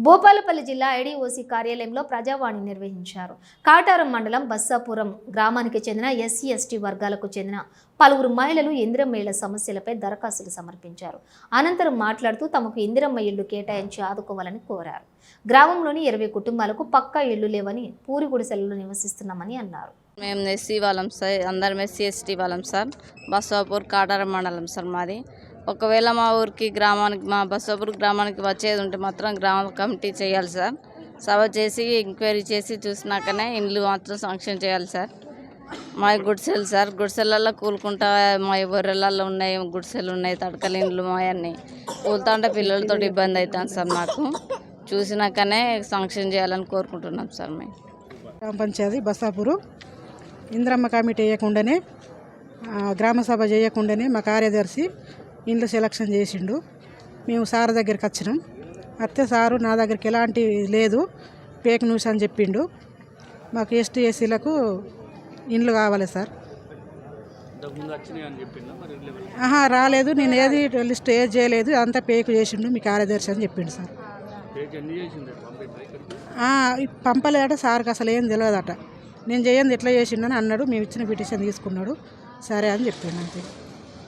భూపాలపల్లి జిల్లా ఐడీఓసీ కార్యాలయంలో ప్రజావాణి నిర్వహించారు. కాటారం మండలం బస్సాపురం గ్రామానికి చెందిన ఎస్సీ ఎస్టీ వర్గాలకు చెందిన పలువురు మహిళలు ఇందిరమ్మ ఇళ్ల సమస్యలపై దరఖాస్తులు సమర్పించారు. అనంతరం మాట్లాడుతూ తమకు ఇందిరమ్మ ఇళ్లు కేటాయించి ఆదుకోవాలని కోరారు. గ్రామంలోని 20 కుటుంబాలకు పక్కా ఇళ్లు లేవని పూరి గుడిసెలలో నివసిస్తున్నామని అన్నారు. మేము ఎస్సీ వాళ్ళం సార్, అందరం ఎస్సీ ఎస్టీ వాళ్ళం సార్. బస్సాపూర్ కాటారం మండలం సార్ మాది. ఒకవేళ మా ఊరికి గ్రామానికి మా బస్సాపూర్ గ్రామానికి వచ్చేది ఉంటే మాత్రం గ్రామ కమిటీ చేయాలి సార్. సభ చేసి ఎంక్వైరీ చేసి చూసినాకనే ఇండ్లు మాత్రం శాంక్షన్ చేయాలి సార్. మా గుడిసెలు సార్, గుడిసెలలో కూలుకుంటా మా బొర్రెలలో ఉన్నాయి, గుడిసెలు ఉన్నాయి, తడకల ఇండ్లు మా అన్నీ కూలుతా ఉంటే పిల్లలతో ఇబ్బంది అవుతుంది సార్. మాకు చూసినాకనే శాంక్షన్ చేయాలని కోరుకుంటున్నాం సార్. మేము గ్రామ పంచాయతీ బస్సాపూరు ఇందిరమ్మ కమిటీ వేయకుండానే గ్రామ సభ చేయకుండానే మా కార్యదర్శి ఇండ్లు సెలక్షన్ చేసిండు. మేము సార్ దగ్గరికి వచ్చినాం. అత్తే సారు నా దగ్గరికి ఎలాంటి లేదు, ఫేక్ న్యూస్ అని చెప్పిండు. మాకు ఎస్టీ ఎస్సీలకు ఇండ్లు కావాలి సార్. రాలేదు, నేను ఏది లిస్ట్ ఏది చేయలేదు, అంతా ఫేక్ చేసిండు మీ కార్యదర్శి అని చెప్పిండు సార్. పంపలేదట సార్కి, అసలు ఏం తెలియదట. నేను చేయండి ఎట్లా చేసిండని అన్నాడు. మేము ఇచ్చిన పిటిషన్ తీసుకున్నాడు, సరే అని చెప్పిండు అంతే.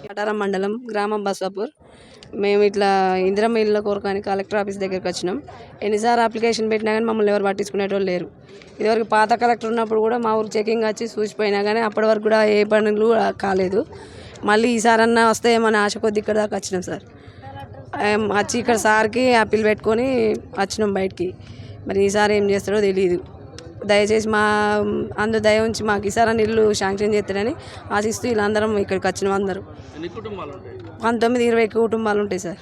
కాటారం మండలం గ్రామం బస్సాపూర్. మేము ఇట్లా ఇందిరమ్మ ఇళ్ళ కోరుకొని కలెక్టర్ ఆఫీస్ దగ్గరికి వచ్చినాం. ఎన్నిసార్లు అప్లికేషన్ పెట్టినా కానీ మమ్మల్ని ఎవరు పట్టించుకునేటోళ్ళు లేరు. ఇదివరకు పాత కలెక్టర్ ఉన్నప్పుడు కూడా మా ఊరు చెకింగ్ వచ్చి చూసిపోయినా కానీ అప్పటి వరకు కూడా ఏ పనులు కాలేదు. మళ్ళీ ఈసారన్నా వస్తాయేమని ఆశ కొద్ది ఇక్కడ దాకా వచ్చినాం సార్. వచ్చి ఇక్కడ సార్కి అప్పీల్ పెట్టుకొని వచ్చినాం బయటికి. మరి ఈసారి ఏం చేస్తాడో తెలియదు. దయచేసి మా అందరూ దయ ఉంచి మాకు ఈసారి ఇల్లు శాంక్షన్ చేస్తాడని ఆశిస్తూ వీళ్ళందరం ఇక్కడికి వచ్చినాం. అందరూ 19-20 కుటుంబాలు ఉంటాయి సార్.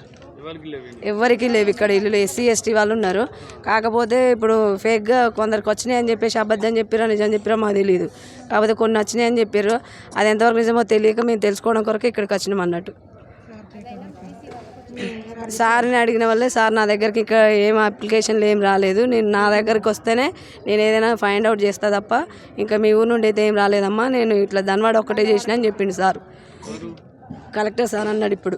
ఎవరికి లేవు ఇక్కడ ఇల్లు. ఎస్సీ ఎస్టీ వాళ్ళు ఉన్నారు. కాకపోతే ఇప్పుడు ఫేక్గా కొందరికి వచ్చినాయి అని చెప్పేసి అబద్ధం చెప్పారో నిజం చెప్పారో మాకు తెలియదు. కాకపోతే కొన్ని వచ్చినాయి అని చెప్పారు. అది ఎంతవరకు నిజమో తెలియక మేము తెలుసుకోవడం కొరకు ఇక్కడికి వచ్చినాం అన్నట్టు. సార్ని అడిగిన వల్లే సార్ నా దగ్గరికి ఇక్కడ ఏం అప్లికేషన్లు ఏం రాలేదు. నేను నా దగ్గరికి వస్తేనే నేను ఏదైనా ఫైండ్ అవుట్ చేస్తా తప్ప ఇంకా మీ ఊరు నుండి అయితే ఏం రాలేదమ్మా, నేను ఇట్లా ధన్వాడ ఒక్కటే చేసిన అని చెప్పిండు సార్. కలెక్టర్ సార్ అన్నాడు ఇప్పుడు.